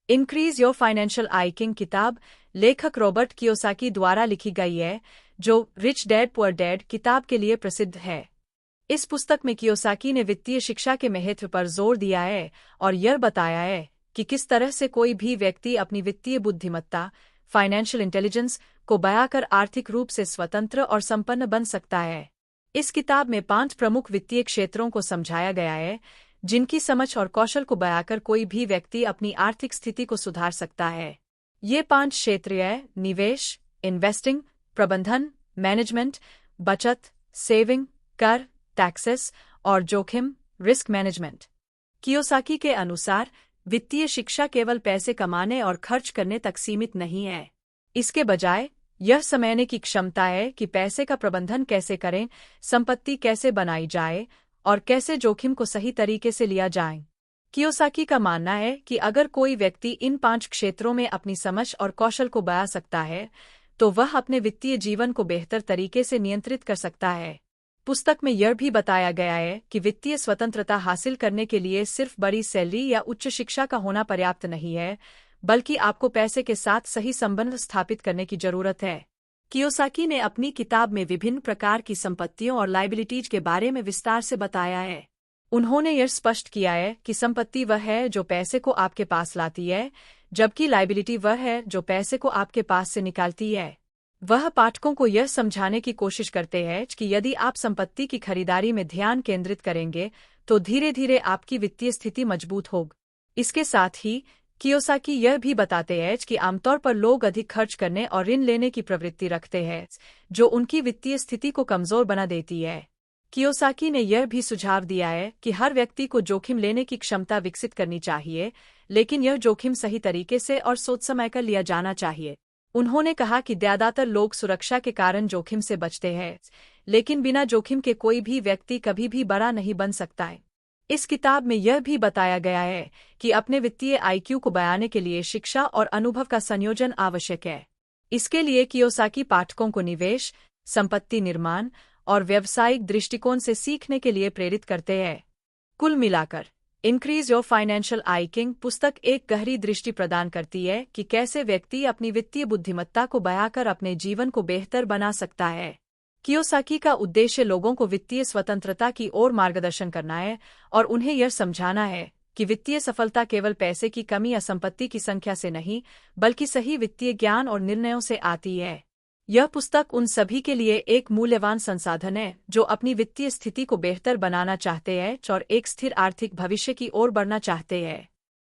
Increase your financial आइकिंग किताब लेखक Robert Kiyosaki द्वारा लिखी गई है, जो रिच डैड पुअर डैड किताब के लिए प्रसिद्ध है। इस पुस्तक में कियोसाकी ने वित्तीय शिक्षा के महत्व पर जोर दिया है और यह बताया है कि किस तरह से कोई भी व्यक्ति अपनी वित्तीय बुद्धिमत्ता फाइनेंशियल इंटेलिजेंस को बढ़ाकर आर्थिक रूप से स्वतंत्र और संपन्न बन सकता है। इस किताब में 5 प्रमुख वित्तीय क्षेत्रों को समझाया गया है जिनकी समझ और कौशल को बढ़ाकर कोई भी व्यक्ति अपनी आर्थिक स्थिति को सुधार सकता है। ये 5 क्षेत्र हैं: निवेश, इन्वेस्टिंग, प्रबंधन, मैनेजमेंट, बचत, सेविंग, कर, टैक्सेस और जोखिम रिस्क मैनेजमेंट। कियोसाकी के अनुसार वित्तीय शिक्षा केवल पैसे कमाने और खर्च करने तक सीमित नहीं है। इसके बजाय यह समझने की क्षमता है कि पैसे का प्रबंधन कैसे करें, संपत्ति कैसे बनाई जाए और कैसे जोखिम को सही तरीके से लिया जाए। कियोसाकी का मानना है कि अगर कोई व्यक्ति इन 5 क्षेत्रों में अपनी समझ और कौशल को बढ़ा सकता है, तो वह अपने वित्तीय जीवन को बेहतर तरीके से नियंत्रित कर सकता है। पुस्तक में यह भी बताया गया है कि वित्तीय स्वतंत्रता हासिल करने के लिए सिर्फ बड़ी सैलरी या उच्च शिक्षा का होना पर्याप्त नहीं है, बल्कि आपको पैसे के साथ सही संबंध स्थापित करने की जरूरत है। कियोसाकी ने अपनी किताब में विभिन्न प्रकार की संपत्तियों और लायबिलिटीज के बारे में विस्तार से बताया है। उन्होंने यह स्पष्ट किया है कि संपत्ति वह है जो पैसे को आपके पास लाती है, जबकि लायबिलिटी वह है जो पैसे को आपके पास से निकालती है। वह पाठकों को यह समझाने की कोशिश करते हैं कि यदि आप संपत्ति की खरीदारी में ध्यान केंद्रित करेंगे तो धीरे धीरे आपकी वित्तीय स्थिति मजबूत होगी। इसके साथ ही कियोसाकी यह भी बताते हैं कि आमतौर पर लोग अधिक खर्च करने और ऋण लेने की प्रवृत्ति रखते हैं, जो उनकी वित्तीय स्थिति को कमजोर बना देती है। कियोसाकी ने यह भी सुझाव दिया है कि हर व्यक्ति को जोखिम लेने की क्षमता विकसित करनी चाहिए, लेकिन यह जोखिम सही तरीके से और सोच समझ कर लिया जाना चाहिए। उन्होंने कहा कि ज्यादातर लोग सुरक्षा के कारण जोखिम से बचते हैं, लेकिन बिना जोखिम के कोई भी व्यक्ति कभी भी बड़ा नहीं बन सकता है। इस किताब में यह भी बताया गया है कि अपने वित्तीय आईक्यू को बढ़ाने के लिए शिक्षा और अनुभव का संयोजन आवश्यक है। इसके लिए कियोसाकी पाठकों को निवेश, संपत्ति निर्माण और व्यावसायिक दृष्टिकोण से सीखने के लिए प्रेरित करते हैं। कुल मिलाकर इंक्रीज योर फाइनेंशियल आइकिंग पुस्तक एक गहरी दृष्टि प्रदान करती है कि कैसे व्यक्ति अपनी वित्तीय बुद्धिमत्ता को बढ़ाकर अपने जीवन को बेहतर बना सकता है। कियोसाकी का उद्देश्य लोगों को वित्तीय स्वतंत्रता की ओर मार्गदर्शन करना है और उन्हें यह समझाना है कि वित्तीय सफलता केवल पैसे की कमी या संपत्ति की संख्या से नहीं, बल्कि सही वित्तीय ज्ञान और निर्णयों से आती है। यह पुस्तक उन सभी के लिए एक मूल्यवान संसाधन है जो अपनी वित्तीय स्थिति को बेहतर बनाना चाहते हैं और एक स्थिर आर्थिक भविष्य की ओर बढ़ना चाहते हैं।